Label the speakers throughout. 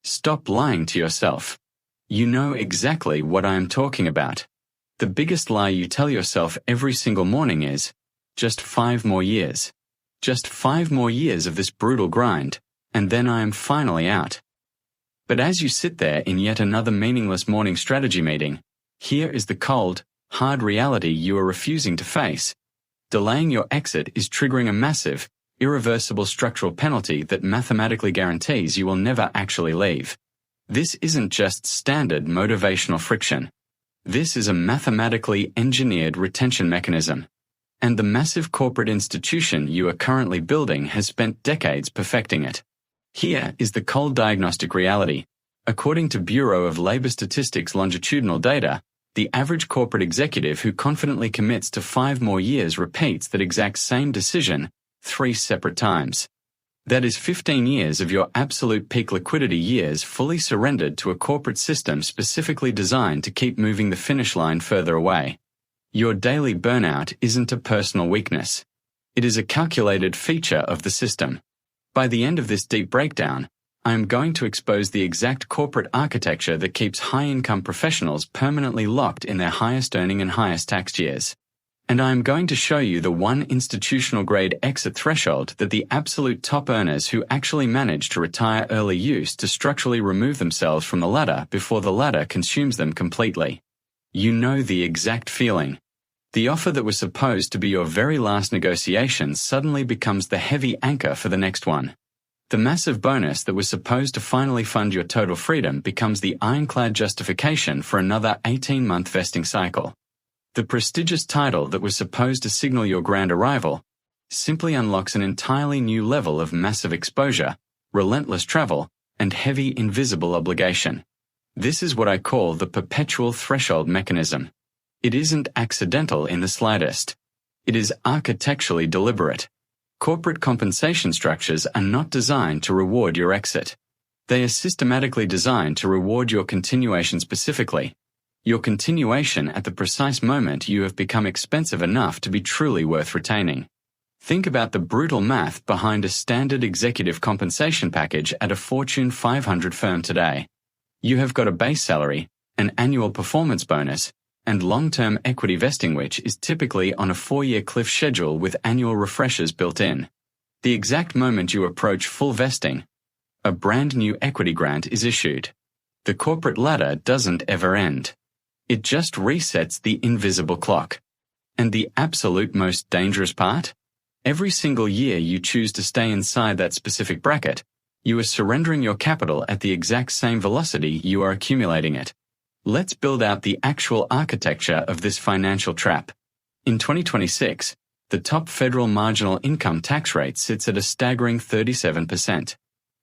Speaker 1: Stop lying to yourself. You know exactly what I am talking about. The biggest lie you tell yourself every single morning is, just 5 more years. Just 5 more years of this brutal grind, and then I am finally out. But as you sit there in yet another meaningless morning strategy meeting, here is the cold, hard reality you are refusing to face. Delaying your exit is triggering a massive, irreversible structural penalty that mathematically guarantees you will never actually leave. This isn't just standard motivational friction. This is a mathematically engineered retention mechanism. And the massive corporate institution you are currently building has spent decades perfecting it. Here is the cold diagnostic reality. According to Bureau of Labor Statistics longitudinal data, the average corporate executive who confidently commits to 5 more years repeats that exact same decision 3 separate times. That is 15 years of your absolute peak liquidity years fully surrendered to a corporate system specifically designed to keep moving the finish line further away. Your daily burnout isn't a personal weakness. It is a calculated feature of the system. By the end of this deep breakdown, I am going to expose the exact corporate architecture that keeps high-income professionals permanently locked in their highest earning and highest taxed years. And I am going to show you the one institutional-grade exit threshold that the absolute top earners who actually manage to retire early use to structurally remove themselves from the ladder before the ladder consumes them completely. You know the exact feeling. The offer that was supposed to be your very last negotiation suddenly becomes the heavy anchor for the next one. The massive bonus that was supposed to finally fund your total freedom becomes the ironclad justification for another 18-month vesting cycle. The prestigious title that was supposed to signal your grand arrival simply unlocks an entirely new level of massive exposure, relentless travel, and heavy invisible obligation. This is what I call the perpetual threshold mechanism. It isn't accidental in the slightest. It is architecturally deliberate. Corporate compensation structures are not designed to reward your exit. They are systematically designed to reward your continuation specifically. Your continuation at the precise moment you have become expensive enough to be truly worth retaining. Think about the brutal math behind a standard executive compensation package at a Fortune 500 firm today. You have got a base salary, an annual performance bonus, and long-term equity vesting, which is typically on a 4-year cliff schedule with annual refreshers built in. The exact moment you approach full vesting, a brand new equity grant is issued. The corporate ladder doesn't ever end. It just resets the invisible clock. And the absolute most dangerous part? Every single year you choose to stay inside that specific bracket, you are surrendering your capital at the exact same velocity you are accumulating it. Let's build out the actual architecture of this financial trap. In 2026, the top federal marginal income tax rate sits at a staggering 37%.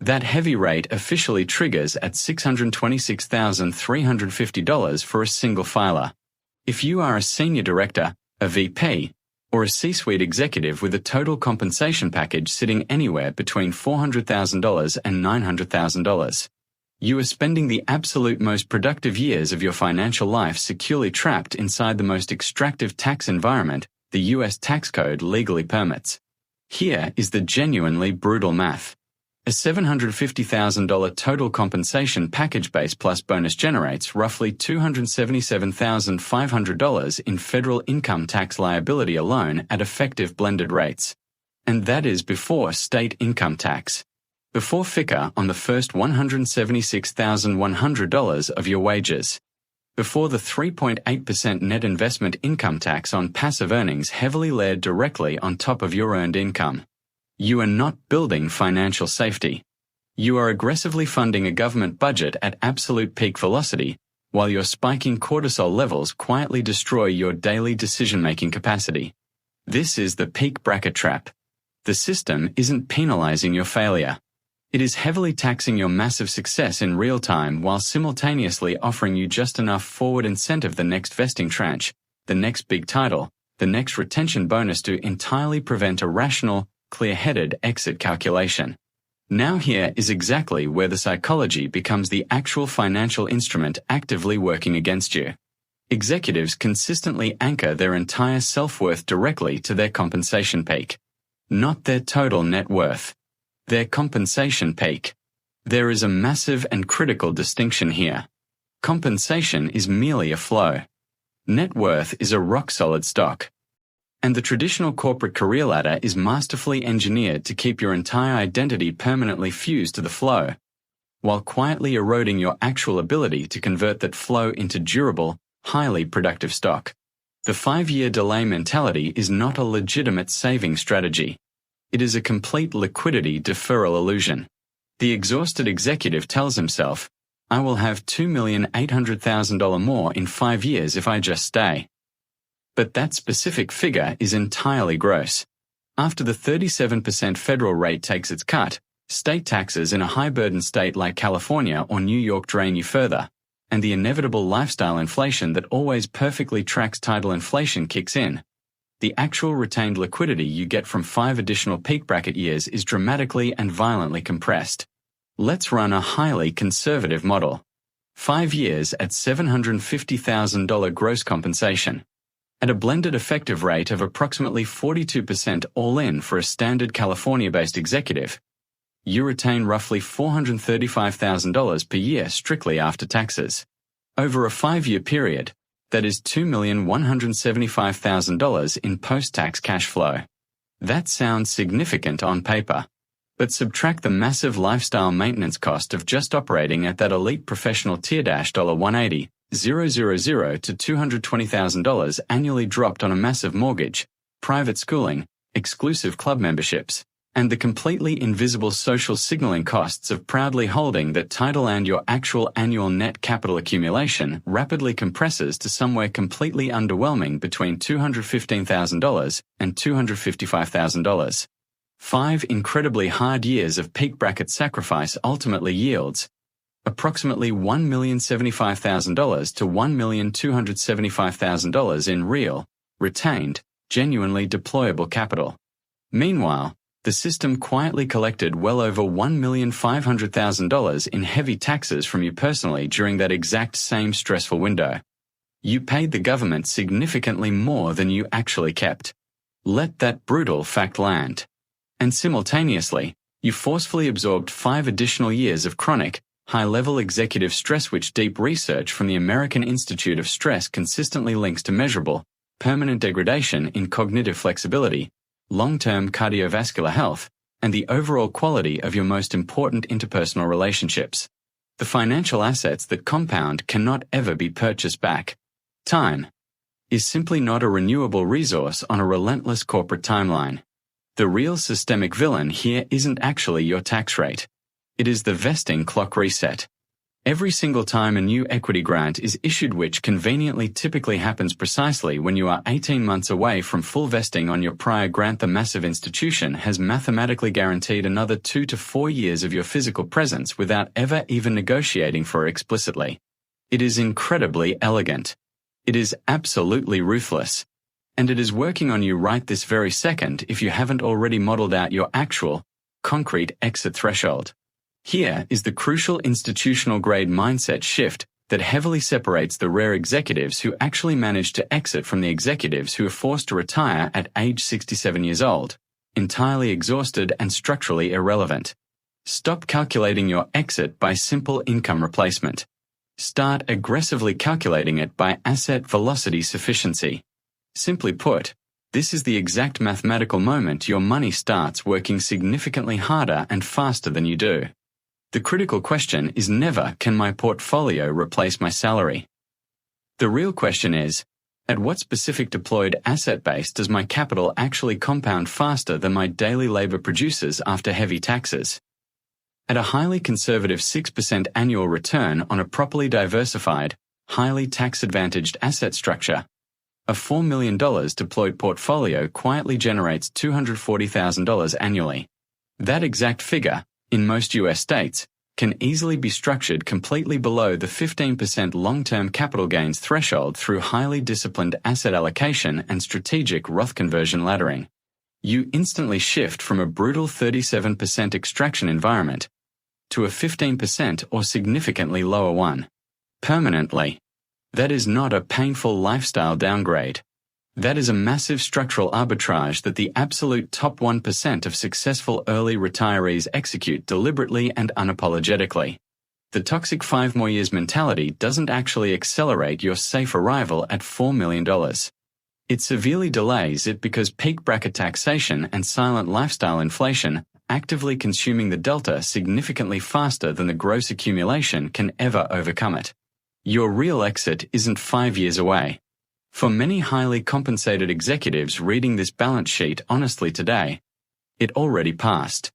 Speaker 1: That heavy rate officially triggers at $626,350 for a single filer. If you are a senior director, a VP, or a C-suite executive with a total compensation package sitting anywhere between $400,000 and $900,000, you are spending the absolute most productive years of your financial life securely trapped inside the most extractive tax environment the US tax code legally permits. Here is the genuinely brutal math. A $750,000 total compensation package base plus bonus generates roughly $277,500 in federal income tax liability alone at effective blended rates. And that is before state income tax. Before FICA on the first $176,100 of your wages. Before the 3.8% net investment income tax on passive earnings heavily layered directly on top of your earned income. You are not building financial safety. You are aggressively funding a government budget at absolute peak velocity, while your spiking cortisol levels quietly destroy your daily decision-making capacity. This is the peak bracket trap. The system isn't penalizing your failure. It is heavily taxing your massive success in real time while simultaneously offering you just enough forward incentive the next vesting tranche, the next big title, the next retention bonus to entirely prevent a rational, clear-headed exit calculation. Now here is exactly where the psychology becomes the actual financial instrument actively working against you. Executives consistently anchor their entire self-worth directly to their compensation peak. Not their total net worth. Their compensation peak. There is a massive and critical distinction here. Compensation is merely a flow. Net worth is a rock-solid stock. And the traditional corporate career ladder is masterfully engineered to keep your entire identity permanently fused to the flow, while quietly eroding your actual ability to convert that flow into durable, highly productive stock. The 5-year delay mentality is not a legitimate saving strategy. It is a complete liquidity deferral illusion. The exhausted executive tells himself, I will have $2,800,000 more in 5 years if I just stay. But that specific figure is entirely gross. After the 37% federal rate takes its cut, state taxes in a high-burden state like California or New York drain you further, and the inevitable lifestyle inflation that always perfectly tracks title inflation kicks in. The actual retained liquidity you get from 5 additional peak bracket years is dramatically and violently compressed. Let's run a highly conservative model. 5 years at $750,000 gross compensation. At a blended effective rate of approximately 42% all-in for a standard California-based executive, you retain roughly $435,000 per year strictly after taxes. Over a 5-year period, that is $2,175,000 in post-tax cash flow. That sounds significant on paper, but subtract the massive lifestyle maintenance cost of just operating at that elite professional tier $180,000 to $220,000 annually dropped on a massive mortgage, private schooling, exclusive club memberships, and the completely invisible social signaling costs of proudly holding that title, and your actual annual net capital accumulation rapidly compresses to somewhere completely underwhelming between $215,000 and $255,000. 5 incredibly hard years of peak bracket sacrifice ultimately yields approximately $1,075,000 to $1,275,000 in real, retained, genuinely deployable capital. Meanwhile, the system quietly collected well over $1,500,000 in heavy taxes from you personally during that exact same stressful window. You paid the government significantly more than you actually kept. Let that brutal fact land. And simultaneously, you forcefully absorbed 5 additional years of chronic, high-level executive stress, which deep research from the American Institute of Stress consistently links to measurable, permanent degradation in cognitive flexibility, long-term cardiovascular health, and the overall quality of your most important interpersonal relationships. The financial assets that compound cannot ever be purchased back. Time is simply not a renewable resource on a relentless corporate timeline. The real systemic villain here isn't actually your tax rate. It is the vesting clock reset. Every single time a new equity grant is issued, which conveniently typically happens precisely when you are 18 months away from full vesting on your prior grant, the massive institution has mathematically guaranteed another 2 to 4 years of your physical presence without ever even negotiating for it explicitly. It is incredibly elegant. It is absolutely ruthless. And it is working on you right this very second if you haven't already modeled out your actual, concrete exit threshold. Here is the crucial institutional-grade mindset shift that heavily separates the rare executives who actually manage to exit from the executives who are forced to retire at age 67 years old, entirely exhausted and structurally irrelevant. Stop calculating your exit by simple income replacement. Start aggressively calculating it by asset velocity sufficiency. Simply put, this is the exact mathematical moment your money starts working significantly harder and faster than you do. The critical question is never, can my portfolio replace my salary? The real question is, at what specific deployed asset base does my capital actually compound faster than my daily labor produces after heavy taxes? At a highly conservative 6% annual return on a properly diversified, highly tax-advantaged asset structure, a $4 million deployed portfolio quietly generates $240,000 annually. That exact figure, in most U.S. states, can easily be structured completely below the 15% long-term capital gains threshold through highly disciplined asset allocation and strategic Roth conversion laddering. You instantly shift from a brutal 37% extraction environment to a 15% or significantly lower one. Permanently. That is not a painful lifestyle downgrade. That is a massive structural arbitrage that the absolute top 1% of successful early retirees execute deliberately and unapologetically. The toxic 5 more years mentality doesn't actually accelerate your safe arrival at $4 million. It severely delays it because peak bracket taxation and silent lifestyle inflation actively consuming the delta significantly faster than the gross accumulation can ever overcome it. Your real exit isn't 5 years away. For many highly compensated executives reading this balance sheet honestly today, it already passed.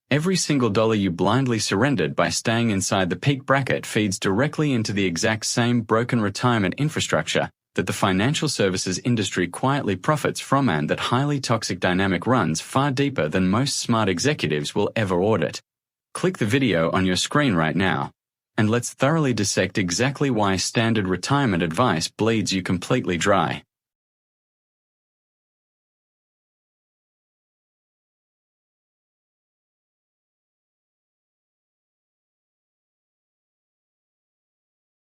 Speaker 1: Every single dollar you blindly surrendered by staying inside the peak bracket feeds directly into the exact same broken retirement infrastructure that the financial services industry quietly profits from and that highly toxic dynamic runs far deeper than most smart executives will ever audit. Click the video on your screen right now, and let's thoroughly dissect exactly why standard retirement advice bleeds you completely dry.